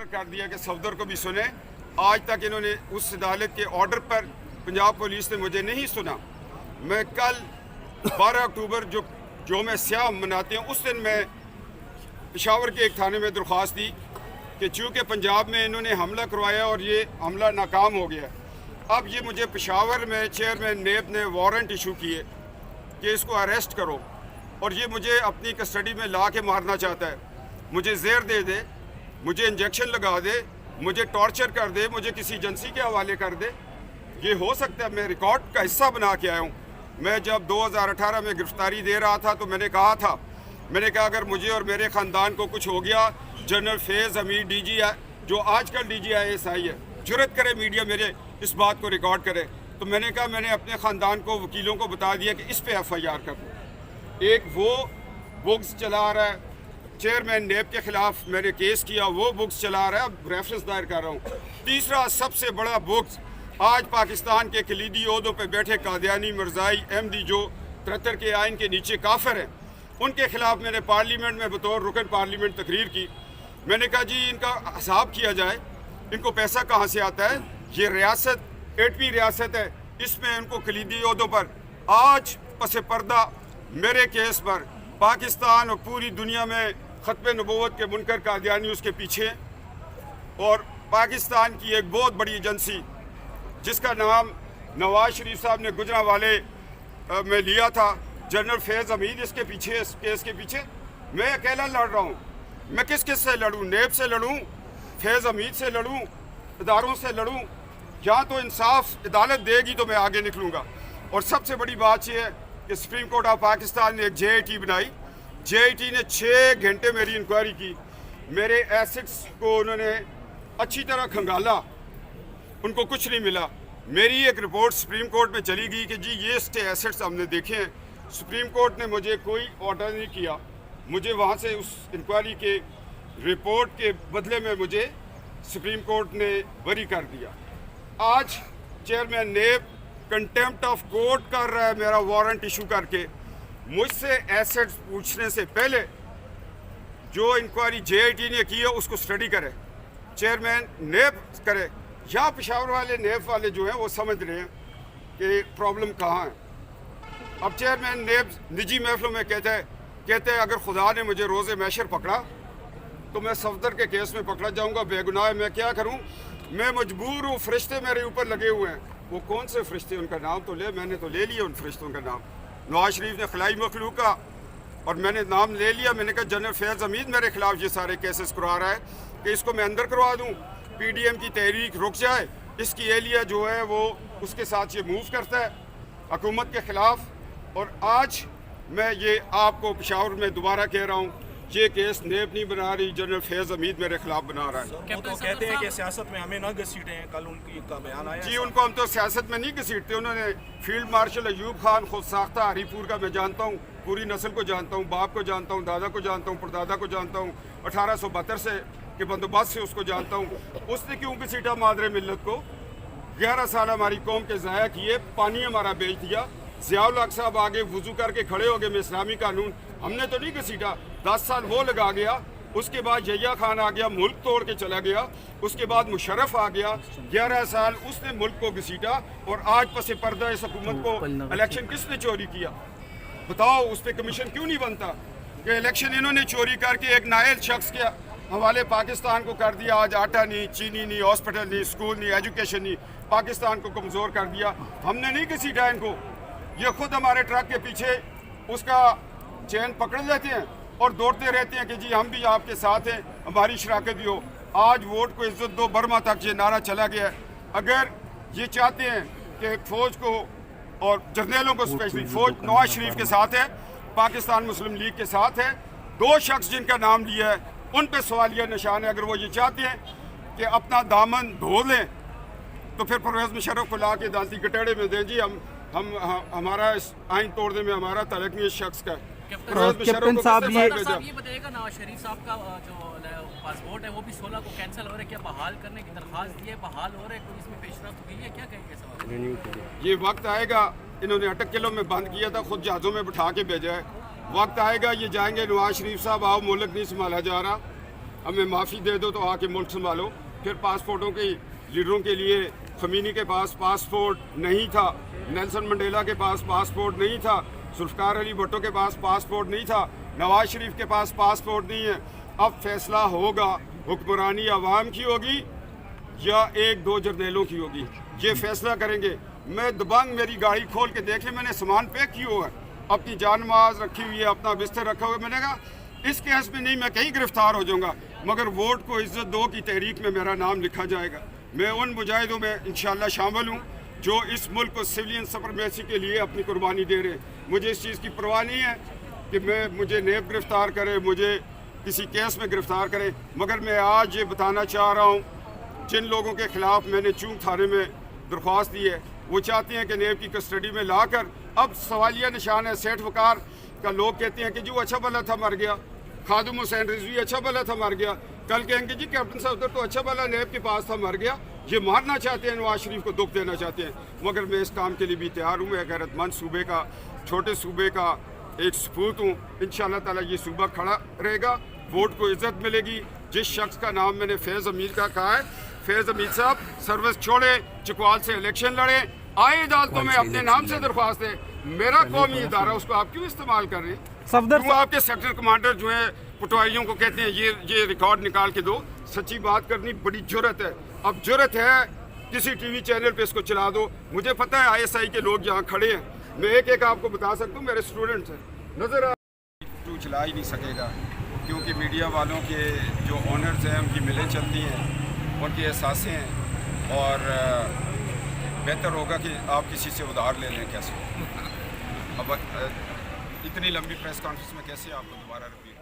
कर दिया कि सफदर को भी सुने। आज तक इन्होंने उस अदालत के ऑर्डर पर पंजाब पुलिस ने मुझे नहीं सुना। मैं कल 12 अक्टूबर जो मैं स्याह मनाते हैं उस दिन मैं पेशावर के एक थाने में दरख्वास्त दी कि चूँकि पंजाब में इन्होंने हमला करवाया और ये हमला नाकाम हो गया, अब ये मुझे पेशावर में चेयरमैन नेब ने वारंट इशू किए कि इसको अरेस्ट करो और ये मुझे अपनी कस्टडी में ला के मारना चाहता है। मुझे जहर दे, मुझे इंजेक्शन लगा दे, मुझे टॉर्चर कर दे, मुझे किसी एजेंसी के हवाले कर दे। ये हो सकता है? मैं रिकॉर्ड का हिस्सा बना के आया हूँ। मैं जब 2018 में गिरफ्तारी दे रहा था तो मैंने कहा अगर मुझे और मेरे ख़ानदान को कुछ हो गया, जनरल फैज़ हमीद DG जो आजकल DGISI है, जुर्रत करे मीडिया मेरे इस बात को रिकॉर्ड करे, तो मैंने कहा मैंने अपने ख़ानदान को, वकीलों को बता दिया कि इस पे FIR कर दो। एक वो बुक्स चला रहा है, चेयरमैन नेब के ख़िलाफ़ मैंने केस किया, वो बुक्स चला रहा है, अब रेफरेंस दायर कर रहा हूँ। तीसरा सबसे बड़ा बुक्स आज पाकिस्तान के कलीदी ओहदों पे बैठे कादियानी, मिर्ज़ाई, अहमदी जो 73 के आइन के नीचे काफिर हैं, उनके ख़िलाफ़ मैंने पार्लियामेंट में बतौर रुकन पार्लियामेंट तकरीर की। मैंने कहा जी इनका हिसाब किया जाए, इनको पैसा कहाँ से आता है? ये रियासत 8वीं रियासत है, इसमें इनको कलीदी ओहदों पर आज पसे पर्दा मेरे केस पर पाकिस्तान और पूरी दुनिया में ख़त्म नबूवत के मुनकर कादियानी उसके पीछे, और पाकिस्तान की एक बहुत बड़ी एजेंसी जिसका नाम नवाज शरीफ साहब ने गुजरांवाले में लिया था, जनरल फैज़ हमीद इसके पीछे, इस केस के पीछे। मैं अकेला लड़ रहा हूँ। मैं किस से लड़ूँ? नेब से लड़ूँ, फैज़ हमीद से लड़ूँ, इदारों से लड़ूँ? या तो इंसाफ अदालत देगी तो मैं आगे निकलूँगा। और सबसे बड़ी बात यह है कि सुप्रीम कोर्ट ऑफ पाकिस्तान ने एक JIT बनाई। JIT ने 6 घंटे मेरी इंक्वायरी की, मेरे एसेट्स को उन्होंने अच्छी तरह खंगाला, उनको कुछ नहीं मिला। मेरी एक रिपोर्ट सुप्रीम कोर्ट में चली गई कि जी ये एसेट्स हमने देखे हैं। सुप्रीम कोर्ट ने मुझे कोई ऑर्डर नहीं किया, मुझे वहाँ से उस इंक्वायरी के रिपोर्ट के बदले में मुझे सुप्रीम कोर्ट ने बरी कर दिया। आज चेयरमैन नेब कंटेम्प्ट ऑफ कोर्ट कर रहा है मेरा वारंट इशू करके। मुझसे एसेट्स पूछने से पहले जो इंक्वायरी JIT ने की है उसको स्टडी करे, चेयरमैन नेब करे। यहाँ पेशावर वाले नेब वाले जो हैं वो समझ रहे हैं कि प्रॉब्लम कहाँ है। अब चेयरमैन नेब निजी महफिलों में कहते हैं अगर खुदा ने मुझे रोज़े मैशर पकड़ा तो मैं सफदर के केस में पकड़ा जाऊँगा, बेगुनाह। मैं क्या करूँ? मैं मजबूर हूँ, फरिश्ते मेरे ऊपर लगे हुए हैं। वो कौन से फरिश्ते? उनका नाम तो ले, मैंने तो ले लिया उन फरिश्तों का नाम। नवाज शरीफ ने खलाई मखलूक का और मैंने नाम ले लिया। मैंने कहा जनरल फैज़ हमीद मेरे खिलाफ ये सारे केसेस करवा रहा है कि इसको मैं अंदर करवा दूँ, PDM की तहरीक रुक जाए, इसकी एहलिया जो है वो उसके साथ ये मूव करता है हुकूमत के ख़िलाफ़। और आज मैं ये आपको पेशावर में दोबारा कह रहा हूँ, ये केस नेब नहीं बना रही, जनरल फैज़ हमीद मेरे खिलाफ बना रहा है। वो तो कहते हैं कि सियासत में हमें न घसीटें, कल उनकी का बयान आया। जी उनको हम तो सियासत में नहीं घसीटते। उन्होंने फील्ड मार्शल अयूब खान खुद साख्ता हरीपुर का मैं जानता हूँ, पूरी नस्ल को जानता हूँ, बाप को जानता हूँ, दादा को जानता हूँ, परदादा को जानता हूँ, 1872 से के बंदोबस्त से उसको जानता हूँ। उसने क्यों घसीटा मादरे मिल्लत को? 11 साल हमारी कौम के ज़ाया किए, पानी हमारा बेच दिया। ज़ियाउल हक साहब आगे वजू करके खड़े हो गए, मैं इस्लामी कानून, हमने तो नहीं घसीटा। 10 साल वो लगा गया, उसके बाद यहिया खान आ गया, मुल्क तोड़ के चला गया। उसके बाद मुशर्रफ आ गया, 11 साल उसने मुल्क को घसीटा। और आज पसे पर्दा इस हुकूमत को इलेक्शन किसने चोरी किया? बताओ, उस पर कमीशन क्यों नहीं बनता कि इलेक्शन इन्होंने चोरी करके एक नायल शख्स के हवाले पाकिस्तान को कर दिया। आज आटा नहीं, चीनी नहीं, हॉस्पिटल नहीं, स्कूल नहीं, एजुकेशन नहीं, पाकिस्तान को कमज़ोर कर दिया। हमने नहीं घसीटा इनको, ये खुद हमारे ट्रक के पीछे उसका चैन पकड़ लेते हैं और दौड़ते रहते हैं कि जी हम भी आपके साथ हैं, हमारी शराकत भी हो। आज वोट को इज्जत दो बर्मा तक ये नारा चला गया है। अगर ये चाहते हैं कि फ़ौज को और जर्नलों को, स्पेशली फ़ौज नवाज शरीफ के साथ है, पाकिस्तान मुस्लिम लीग के साथ है, 2 शख्स जिनका नाम लिया है उन पे सवालिया निशान है। अगर वो ये चाहते हैं कि अपना दामन धो लें तो फिर परवेज़ मुशर्रफ को ला के दांती कटेड़े में दें। जी हम हमारा इस आइन तोड़ने में हमारा तलक नहीं इस शख्स का। कैप्टन साहब ये बताइएगा, नवाज शरीफ साहब का जो पासपोर्ट है वो भी 16 को कैंसिल हो रहा है, क्या बहाल करने की दरख्वास्त दी है, बहाल हो रहा है, कोई इसमें पेशरफ्त हुई है, क्या कहेंगे सवाल? ये वक्त आएगा, इन्होंने अटक किलो में बंद किया था, खुद जहाज़ों में बिठा के भेजा है। वक्त आएगा ये जाएंगे, नवाज शरीफ साहब आओ मुल्क नहीं संभाला जा रहा, हमें माफ़ी दे दो तो आके मुल्क संभालो। फिर पासपोर्टों के लीडरों के लिए खमीनी के पास पासपोर्ट नहीं था, नेल्सन मंडेला के पास पासपोर्ट नहीं था, जुल्फ़िकार अली भुट्टो के पास पासपोर्ट नहीं था, नवाज शरीफ के पास पासपोर्ट नहीं है। अब फैसला होगा हुक्मरानी आवाम की होगी या एक दो जर्नैलों की होगी, ये फैसला करेंगे। मैं दबंग, मेरी गाड़ी खोल के देख ले, मैंने सामान पैक किया हुआ है, अपनी जान माज रखी हुई है, अपना बिस्तर रखा हुआ है। मैंने कहा इस केस में नहीं, मैं कहीं गिरफ्तार हो जाऊंगा, मगर वोट को इज्जत दो की तहरीक में मेरा नाम लिखा जाएगा। मैं उन मुजाहिदों में इंशाल्लाह शामिल हूँ जो इस मुल्क को सिविलियन सुपरमेसी के लिए अपनी कुर्बानी दे रहे हैं। मुझे इस चीज़ की परवाह नहीं है कि मुझे नेब गिरफ्तार करे, मुझे किसी केस में गिरफ्तार करे, मगर मैं आज ये बताना चाह रहा हूँ, जिन लोगों के खिलाफ मैंने चूंक थाने में दरख्वास्त दी है, वो चाहते हैं कि नेब की कस्टडी में लाकर, अब सवालिया निशान है, सेठ वकार का लोग कहते हैं कि जी वो अच्छा भला था मर गया, खादुम हुसैन रिजवी अच्छा भला था मर गया, कल कहेंगे जी कैप्टन साहब तो अच्छा भला नेब के पास था मर गया। ये मारना चाहते हैं, नवाज शरीफ को दुख देना चाहते हैं, मगर मैं इस काम के लिए भी तैयार हूँ। मैं गैरतमंद सूबे का, छोटे सूबे का एक सपूत हूँ। इंशाअल्लाह ताला ये सूबा खड़ा रहेगा, वोट को इज्जत मिलेगी। जिस शख्स का नाम मैंने फैज़ अमीर का कहा है, फैज़ अमीर साहब सर्विस छोड़े, चकवाल से इलेक्शन लड़े, आए अदालतों में अपने नाम से दरख्वास्त है, मेरा कौमी इदारा, उसको आप क्यों इस्तेमाल कर रहे हैं? क्यों आपके सेक्टर कमांडर जो है पटवारियों को कहते हैं ये रिकॉर्ड निकाल के दो? सच्ची बात करनी बड़ी जुर्रत है। अब जुर्रत है किसी टीवी चैनल पे इसको चला दो। मुझे पता है ISI के लोग यहाँ खड़े हैं, मैं एक एक आपको बता सकता हूँ, मेरे स्टूडेंट्स हैं, नजर आ तू चला ही नहीं सकेगा, क्योंकि मीडिया वालों के जो ऑनर्स हैं उनकी मिलें चलती हैं, उनके एहसासें हैं, और बेहतर होगा कि आप किसी से उधार ले लें। कैसे अब इतनी लंबी प्रेस कॉन्फ्रेंस में कैसे आपको दोबारा रिपीट